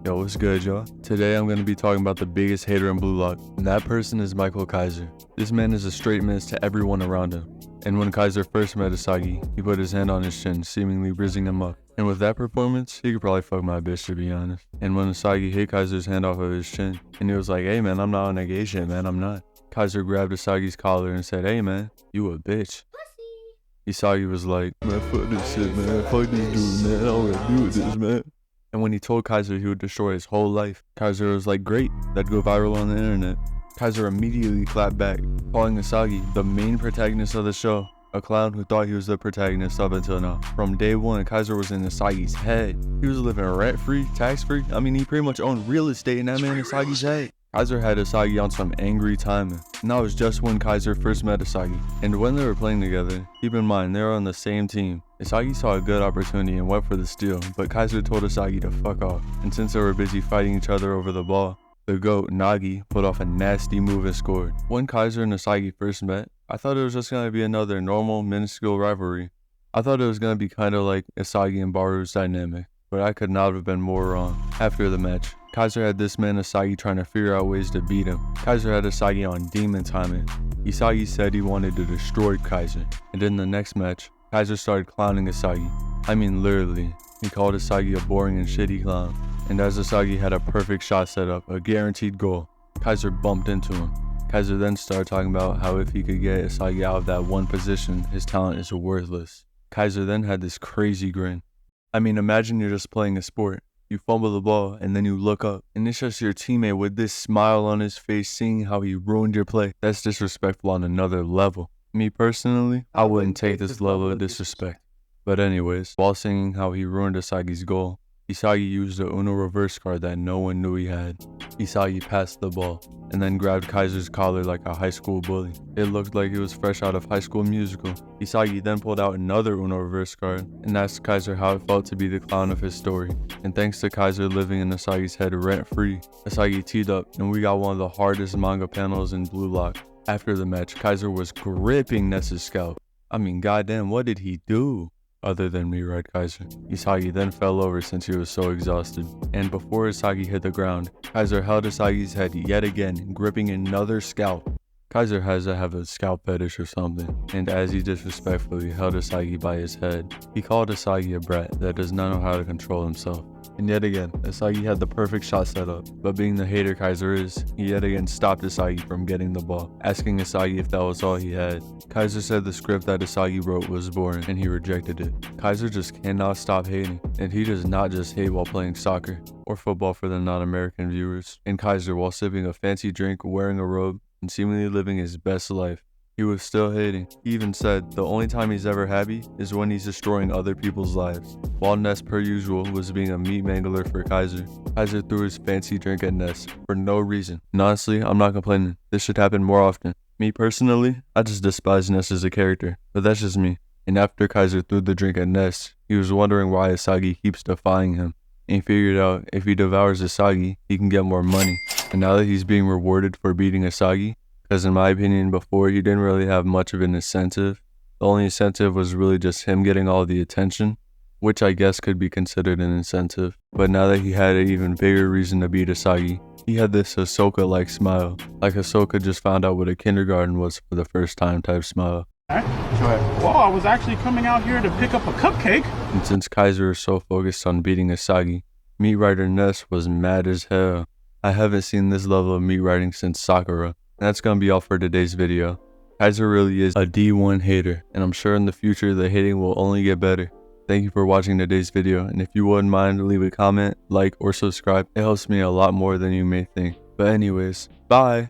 Yo, what's good, y'all? Today I'm going to be talking about the biggest hater in Blue Lock, and that person is Kaiser. This man is a straight miss to everyone around him. And when Kaiser first met Asagi, he put his hand on his chin, seemingly rizzing him up. And with that performance, he could probably fuck my bitch, to be honest. And when Asagi hit Kaiser's hand off of his chin, and he was like, "Hey man, I'm not on that gay shit, man, I'm not." Kaiser grabbed Asagi's collar and said, "Hey man, you a bitch." Asagi was like, "Man, fuck this shit, man, fuck this dude, man, I don't wanna do with this, man." And when he told Kaiser he would destroy his whole life, Kaiser was like, "Great, that'd go viral on the internet." Kaiser immediately clapped back, calling Asagi the main protagonist of the show, a clown who thought he was the protagonist up until now. From day one, Kaiser was in Asagi's head. He was living rent-free, tax-free. I mean, he pretty much owned real estate in that man Asagi's head. Kaiser had Asagi on some angry timing, and that was just when Kaiser first met Asagi. And when they were playing together, keep in mind, they were on the same team. Asagi saw a good opportunity and went for the steal, but Kaiser told Asagi to fuck off. And since they were busy fighting each other over the ball, the GOAT, Nagi, put off a nasty move and scored. When Kaiser and Asagi first met, I thought it was just going to be another normal, minuscule rivalry. I thought it was going to be kind of like Asagi and Baru's dynamic, but I could not have been more wrong. After the match, Kaiser had this man Asagi trying to figure out ways to beat him. Kaiser had Asagi on demon timing. Asagi said he wanted to destroy Kaiser, and in the next match, Kaiser started clowning Asagi. I mean literally. He called Asagi a boring and shitty clown. And as Asagi had a perfect shot set up, a guaranteed goal, Kaiser bumped into him. Kaiser then started talking about how if he could get Asagi out of that one position, his talent is worthless. Kaiser then had this crazy grin. I mean, imagine you're just playing a sport. You fumble the ball and then you look up and it's just your teammate with this smile on his face seeing how he ruined your play. That's disrespectful on another level. Me personally, I wouldn't take this level of disrespect. But anyways, while singing how he ruined Asagi's goal, Asagi used the Uno reverse card that no one knew he had. Asagi passed the ball and then grabbed Kaiser's collar like a high school bully. It looked like he was fresh out of High School Musical. Asagi then pulled out another Uno reverse card and asked Kaiser how it felt to be the clown of his story. And thanks to Kaiser living in Asagi's head rent-free, Asagi teed up and we got one of the hardest manga panels in Blue Lock. After the match, Kaiser was gripping Ness's scalp. I mean, goddamn, what did he do? Other than rewrite Kaiser. Asagi then fell over since he was so exhausted. And before Asagi hit the ground, Kaiser held Asagi's head yet again, gripping another scalp. Kaiser has to have a scalp fetish or something, and as he disrespectfully held Asagi by his head, he called Asagi a brat that does not know how to control himself. And yet again, Asagi had the perfect shot set up, but being the hater Kaiser is, he yet again stopped Asagi from getting the ball, asking Asagi if that was all he had. Kaiser said the script that Asagi wrote was boring, and he rejected it. Kaiser just cannot stop hating, and he does not just hate while playing soccer, or football for the non-American viewers. And Kaiser, while sipping a fancy drink, wearing a robe, and seemingly living his best life, he was still hating. He even said the only time he's ever happy is when he's destroying other people's lives. While Ness, per usual, was being a meat mangler for Kaiser, Kaiser threw his fancy drink at Ness for no reason. And honestly, I'm not complaining. This should happen more often. Me personally, I just despise Ness as a character, but that's just me. And after Kaiser threw the drink at Ness, he was wondering why Asagi keeps defying him. And he figured out if he devours Asagi, he can get more money. And now that he's being rewarded for beating Asagi, because in my opinion before he didn't really have much of an incentive. The only incentive was really just him getting all the attention, which I guess could be considered an incentive. But now that he had an even bigger reason to beat Asagi, he had this Ahsoka-like smile. Like Ahsoka just found out what a kindergarten was for the first time type smile. Go ahead. Well, I was actually coming out here to pick up a cupcake. And since Kaiser is so focused on beating Asagi, meat writer Ness was mad as hell. I haven't seen this level of meat writing since Sakura. And that's gonna be all for today's video. Kaiser really is a D1 hater, and I'm sure in the future the hating will only get better. Thank you for watching today's video, and if you wouldn't mind, leave a comment, like, or subscribe. It helps me a lot more than you may think. But anyways, bye!